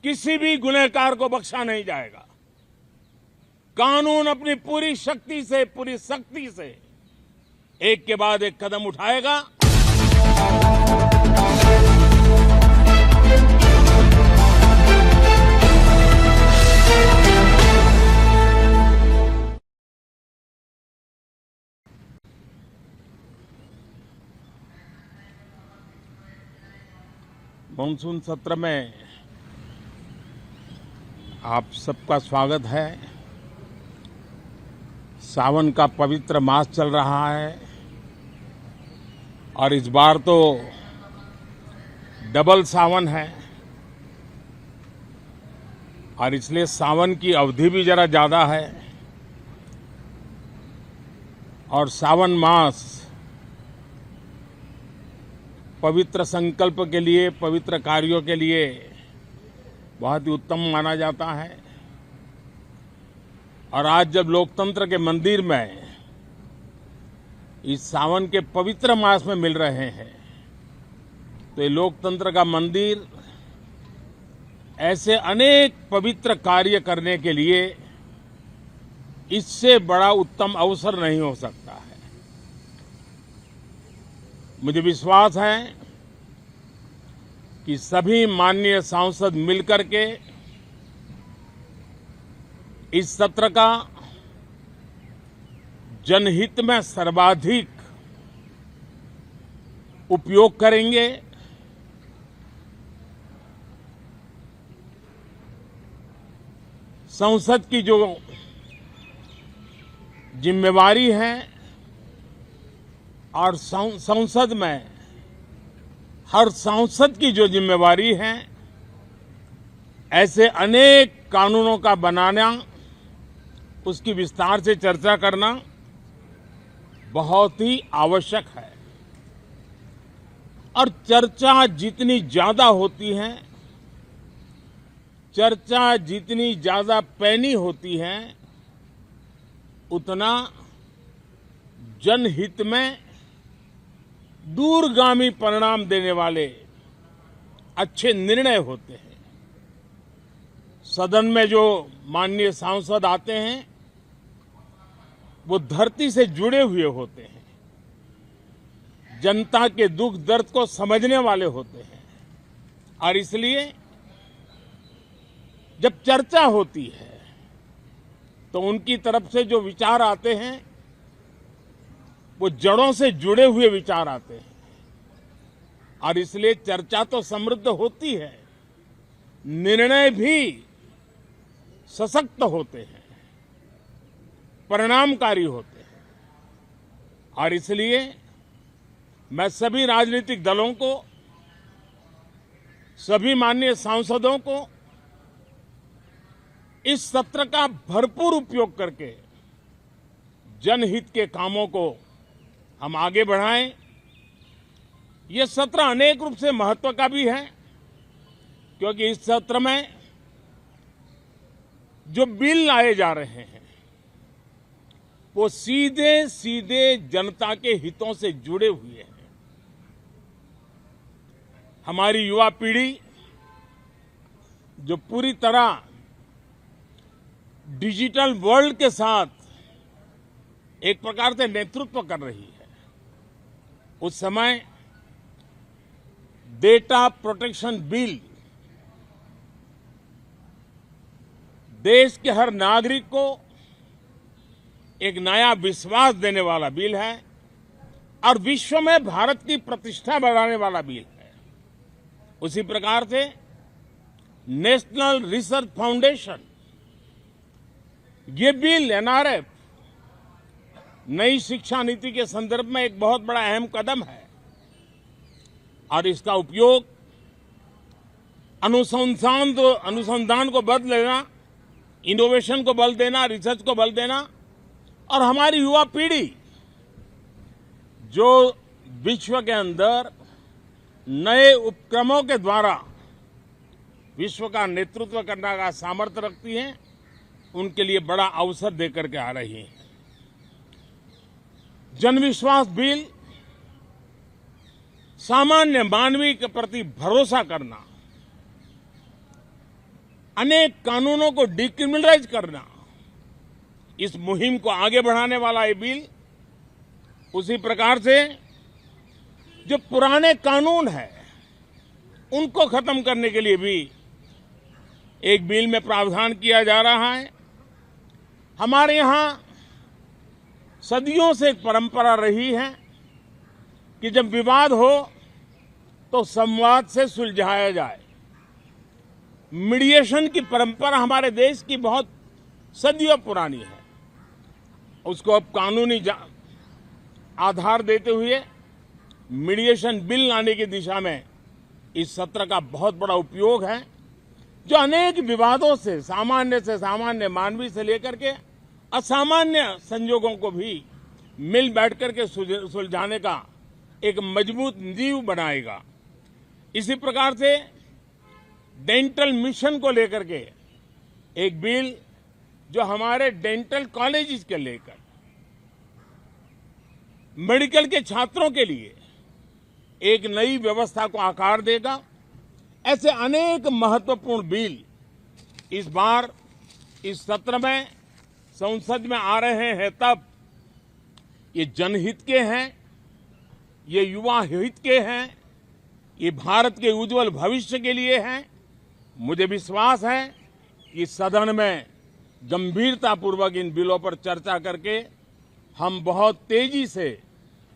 किसी भी गुनहगार को बख्शा नहीं जाएगा। कानून अपनी पूरी शक्ति से, पूरी सख्ती से एक के बाद एक कदम उठाएगा। मानसून सत्र में आप सबका स्वागत है। सावन का पवित्र मास चल रहा है और इस बार तो डबल सावन है और इसलिए सावन की अवधि भी जरा ज़्यादा है और सावन मास पवित्र संकल्प के लिए, पवित्र कार्यों के लिए बहुत ही उत्तम माना जाता है। और आज जब लोकतंत्र के मंदिर में इस सावन के पवित्र मास में मिल रहे हैं तो ये लोकतंत्र का मंदिर ऐसे अनेक पवित्र कार्य करने के लिए इससे बड़ा उत्तम अवसर नहीं हो सकता है। मुझे विश्वास है कि सभी माननीय सांसद मिलकर के इस सत्र का जनहित में सर्वाधिक उपयोग करेंगे। संसद की जो जिम्मेवारी है और संसद में हर सांसद की जो जिम्मेवारी है, ऐसे अनेक कानूनों का बनाना, उसकी विस्तार से चर्चा करना बहुत ही आवश्यक है। और चर्चा जितनी ज्यादा होती है, चर्चा जितनी ज्यादा पैनी होती है, उतना जनहित में दूरगामी परिणाम देने वाले अच्छे निर्णय होते हैं। सदन में जो माननीय सांसद आते हैं वो धरती से जुड़े हुए होते हैं, जनता के दुख दर्द को समझने वाले होते हैं और इसलिए जब चर्चा होती है तो उनकी तरफ से जो विचार आते हैं वो जड़ों से जुड़े हुए विचार आते हैं और इसलिए चर्चा तो समृद्ध होती है, निर्णय भी सशक्त होते हैं, परिणामकारी होते हैं। और इसलिए मैं सभी राजनीतिक दलों को, सभी माननीय सांसदों को इस सत्र का भरपूर उपयोग करके जनहित के कामों को हम आगे बढ़ाएं। ये सत्र अनेक रूप से महत्व का भी है क्योंकि इस सत्र में जो बिल लाए जा रहे हैं वो सीधे सीधे जनता के हितों से जुड़े हुए हैं। हमारी युवा पीढ़ी जो पूरी तरह डिजिटल वर्ल्ड के साथ एक प्रकार से नेतृत्व कर रही है, उस समय डेटा प्रोटेक्शन बिल देश के हर नागरिक को एक नया विश्वास देने वाला बिल है और विश्व में भारत की प्रतिष्ठा बढ़ाने वाला बिल है। उसी प्रकार से नेशनल रिसर्च फाउंडेशन, ये बिल एनआरएफ नई शिक्षा नीति के संदर्भ में एक बहुत बड़ा अहम कदम है और इसका उपयोग अनुसंधान को बल देना, इनोवेशन को बल देना, रिसर्च को बल देना और हमारी युवा पीढ़ी जो विश्व के अंदर नए उपक्रमों के द्वारा विश्व का नेतृत्व करने का सामर्थ्य रखती हैं, उनके लिए बड़ा अवसर देकर के आ रही है। जनविश्वास बिल सामान्य मानवीय के प्रति भरोसा करना, अनेक कानूनों को डिक्रिमिनलाइज करना, इस मुहिम को आगे बढ़ाने वाला ये बिल, उसी प्रकार से जो पुराने कानून हैं उनको खत्म करने के लिए भी एक बिल में प्रावधान किया जा रहा है। हमारे यहां सदियों से एक परंपरा रही है कि जब विवाद हो तो संवाद से सुलझाया जाए। मीडिएशन की परंपरा हमारे देश की बहुत सदियों पुरानी है। उसको अब कानूनी आधार देते हुए मीडिएशन बिल लाने की दिशा में इस सत्र का बहुत बड़ा उपयोग है, जो अनेक विवादों से सामान्य मानवीय से लेकर के असामान्य संजोगों को भी मिल बैठकर के सुलझाने का एक मजबूत नींव बनाएगा। इसी प्रकार से डेंटल मिशन को लेकर के एक बिल जो हमारे डेंटल कॉलेजेस के लेकर मेडिकल के छात्रों के लिए एक नई व्यवस्था को आकार देगा। ऐसे अनेक महत्वपूर्ण बिल इस बार इस सत्र में संसद में आ रहे हैं। तब ये जनहित के हैं, ये युवा हित के हैं, ये भारत के उज्जवल भविष्य के लिए हैं। मुझे विश्वास है कि सदन में गंभीरतापूर्वक इन बिलों पर चर्चा करके हम बहुत तेजी से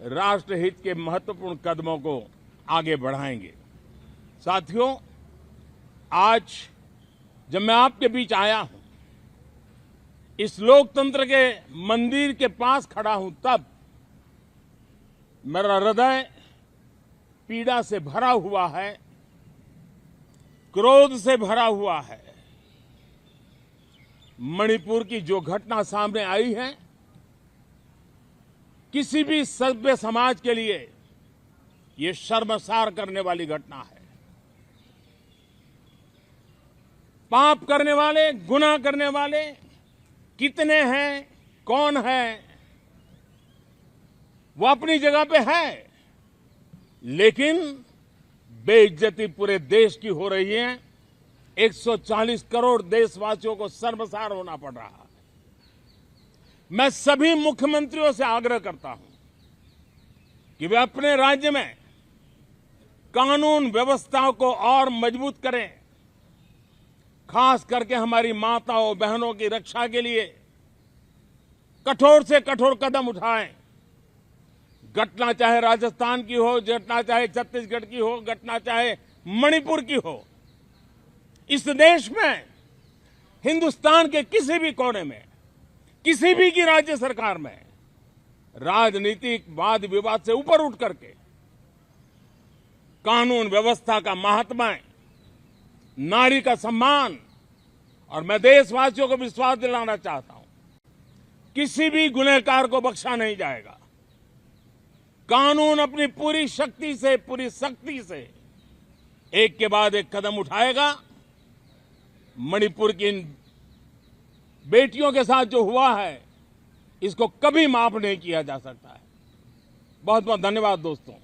राष्ट्रहित के महत्वपूर्ण कदमों को आगे बढ़ाएंगे। साथियों, आज जब मैं आपके बीच आया हूं, इस लोकतंत्र के मंदिर के पास खड़ा हूं, तब मेरा हृदय पीड़ा से भरा हुआ है, क्रोध से भरा हुआ है। मणिपुर की जो घटना सामने आई है, किसी भी सभ्य समाज के लिए ये शर्मसार करने वाली घटना है। पाप करने वाले, गुनाह करने वाले कितने हैं, कौन है, वो अपनी जगह पे है, लेकिन बेइज्जती पूरे देश की हो रही है। 140 करोड़ देशवासियों को शर्मसार होना पड़ रहा है। मैं सभी मुख्यमंत्रियों से आग्रह करता हूं कि वे अपने राज्य में कानून व्यवस्था को और मजबूत करें, खास करके हमारी माताओं बहनों की रक्षा के लिए कठोर से कठोर कदम उठाएं। घटना चाहे राजस्थान की हो, घटना चाहे छत्तीसगढ़ की हो, घटना चाहे मणिपुर की हो, इस देश में, हिंदुस्तान के किसी भी कोने में, किसी भी की राज्य सरकार में राजनीतिक वाद विवाद से ऊपर उठ करके कानून व्यवस्था का महात्म्य, नारी का सम्मान, और मैं देशवासियों को विश्वास दिलाना चाहता हूं, किसी भी गुनहगार को बख्शा नहीं जाएगा। कानून अपनी पूरी शक्ति से, पूरी सख्ती से एक के बाद एक कदम उठाएगा। मणिपुर की इन बेटियों के साथ जो हुआ है, इसको कभी माफ नहीं किया जा सकता है। बहुत बहुत धन्यवाद दोस्तों।